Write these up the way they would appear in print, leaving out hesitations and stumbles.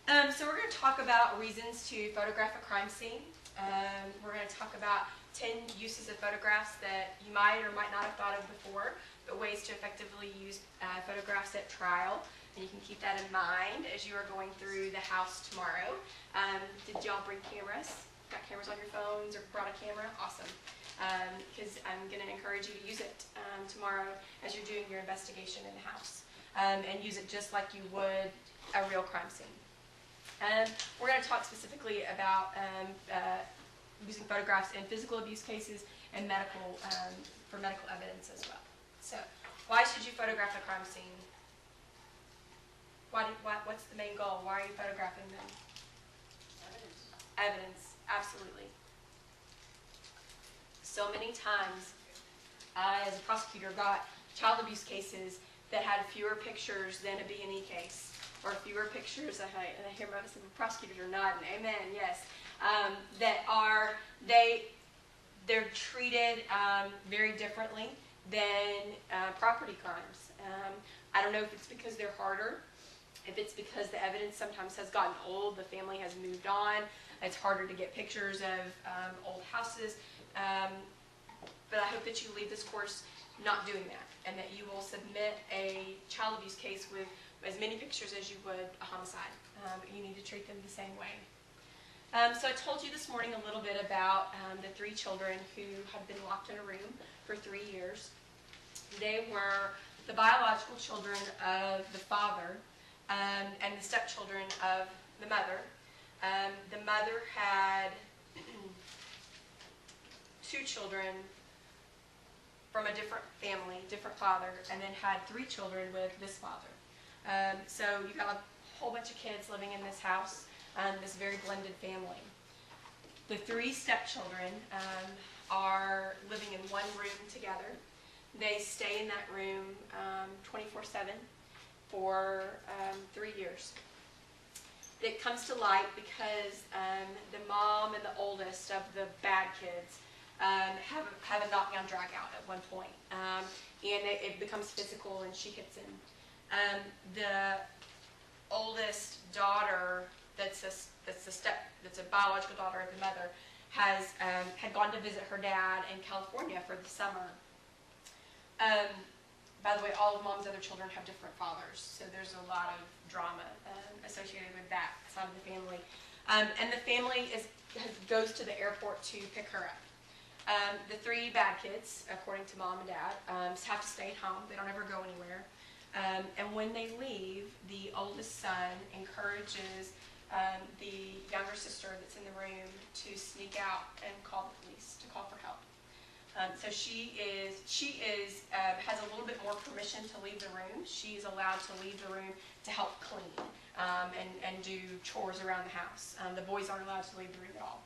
So we're going to talk about reasons to photograph a crime scene. We're going to talk about 10 uses of photographs that you might or might not have thought of before, but ways to effectively use photographs at trial. And you can keep that in mind as you are going through the house tomorrow. Did y'all bring cameras? Got cameras on your phones or brought a camera? Awesome. Because I'm going to encourage you to use it tomorrow as you're doing your investigation in the house. And use it just like you would a real crime scene. We're going to talk specifically about using photographs in physical abuse cases and for medical evidence as well. So, why should you photograph a crime scene? What's the main goal? Why are you photographing them? Evidence. Evidence, absolutely. So many times, I, as a prosecutor, got child abuse cases that had fewer pictures than a B&E case, or fewer pictures, and I hear most of the prosecutors are nodding, amen, yes, they're treated very differently than property crimes. I don't know if it's because they're harder, if it's because the evidence sometimes has gotten old, the family has moved on, it's harder to get pictures of old houses, but I hope that you leave this course not doing that, and that you will submit a child abuse case with as many pictures as you would a homicide. You need to treat them the same way. So I told you this morning a little bit about the 3 children who had been locked in a room for 3 years. They were the biological children of the father and the stepchildren of the mother. The mother had 2 children from a different family, different father, and then had 3 children with this father. So you've got a whole bunch of kids living in this house, this very blended family. The 3 stepchildren are living in one room together. They stay in that room 24/7 for 3 years. It comes to light because the mom and the oldest of the bad kids have a knockdown drag out at one point, and it becomes physical, and she hits him. The oldest daughter, that's a biological daughter of the mother, had gone to visit her dad in California for the summer. By the way, all of Mom's other children have different fathers, so there's a lot of drama associated with that side of the family. And the family goes to the airport to pick her up. The 3 bad kids, according to Mom and Dad, have to stay at home. They don't ever go anywhere. And when they leave, the oldest son encourages the younger sister that's in the room to sneak out and call the police, to call for help. So she has a little bit more permission to leave the room. She's allowed to leave the room to help clean and do chores around the house. The boys aren't allowed to leave the room at all.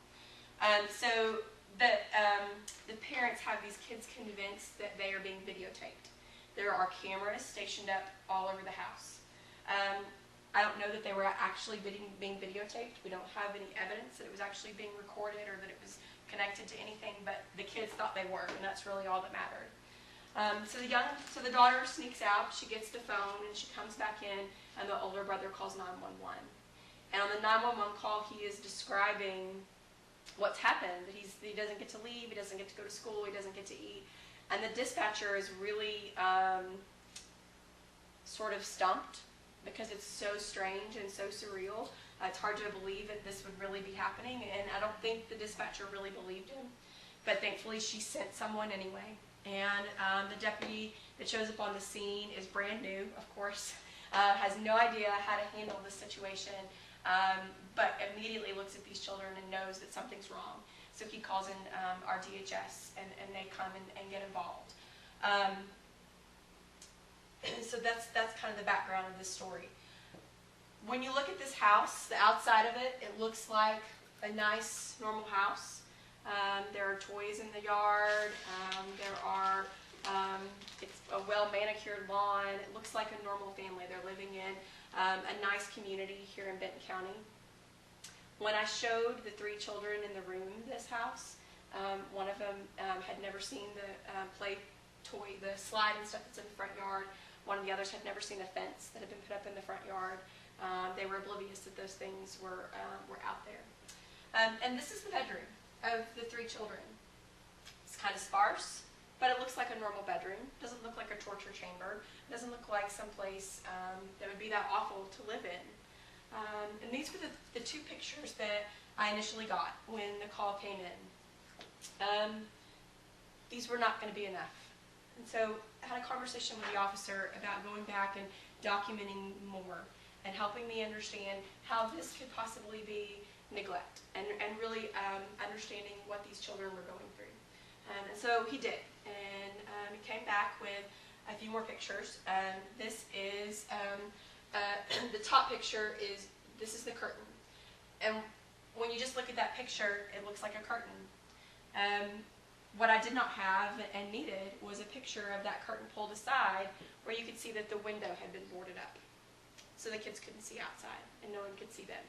So the parents have these kids convinced that they are being videotaped. There are cameras stationed up all over the house. I don't know that they were actually being videotaped. We don't have any evidence that it was actually being recorded or that it was connected to anything, but the kids thought they were, and that's really all that mattered. So the daughter sneaks out, she gets the phone, and she comes back in, and the older brother calls 911. And on the 911 call, he is describing what's happened. He doesn't get to leave, he doesn't get to go to school, he doesn't get to eat. And the dispatcher is really sort of stumped because it's so strange and so surreal. It's hard to believe that this would really be happening, and I don't think the dispatcher really believed him. But thankfully she sent someone anyway. And the deputy that shows up on the scene is brand new, of course, has no idea how to handle the situation, but immediately looks at these children and knows that something's wrong. So he calls in our DHS, and they come and get involved. So that's kind of the background of this story. When you look at this house, the outside of it, it looks like a nice, normal house. There are toys in the yard. It's a well-manicured lawn. It looks like a normal family. They're living in a nice community here in Benton County. When I showed the 3 children in the room this house, one of them had never seen the play toy, the slide and stuff that's in the front yard. One of the others had never seen a fence that had been put up in the front yard. They were oblivious that those things were out there. And this is the bedroom of the 3 children. It's kind of sparse, but it looks like a normal bedroom. It doesn't look like a torture chamber. It doesn't look like someplace that would be that awful to live in. And these were the 2 pictures that I initially got when the call came in. These were not going to be enough. And so I had a conversation with the officer about going back and documenting more and helping me understand how this could possibly be neglect and really understanding what these children were going through. And so he did. And he came back with a few more pictures. This is, the top picture is, this is the curtain. And when you just look at that picture, it looks like a curtain. What I did not have and needed was a picture of that curtain pulled aside where you could see that the window had been boarded up. So the kids couldn't see outside and no one could see them.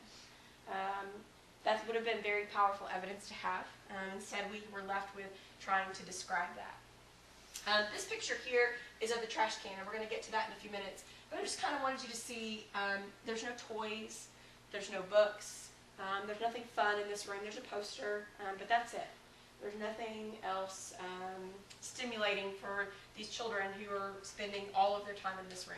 That would have been very powerful evidence to have. Instead, we were left with trying to describe that. This picture here is of the trash can, and we're going to get to that in a few minutes. But I just kind of wanted you to see there's no toys, there's no books, there's nothing fun in this room. There's a poster, but that's it. There's nothing else stimulating for these children who are spending all of their time in this room.